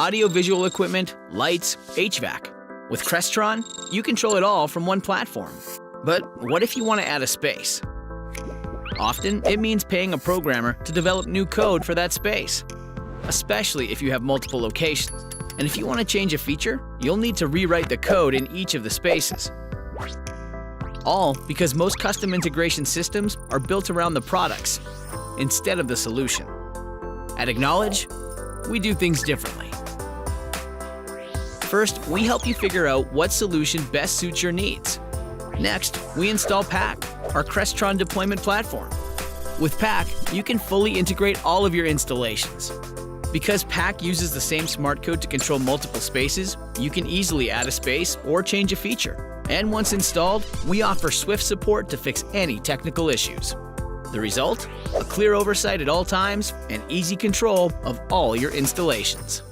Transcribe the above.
audio-visual equipment, lights, HVAC. With Crestron, you control it all from one platform. But what if you want to add a space? Often, it means paying a programmer to develop new code for that space, especially if you have multiple locations. And if you want to change a feature, you'll need to rewrite the code in each of the spaces. All because most custom integration systems are built around the products instead of the solution. At Acknowledge, we do things differently. First, we help you figure out what solution best suits your needs. Next, we install Pack, our Crestron deployment platform. With Pack, you can fully integrate all of your installations. Because Pack uses the same smart code to control multiple spaces, you can easily add a space or change a feature. And once installed, we offer swift support to fix any technical issues. The result? A clear oversight at all times and easy control of all your installations.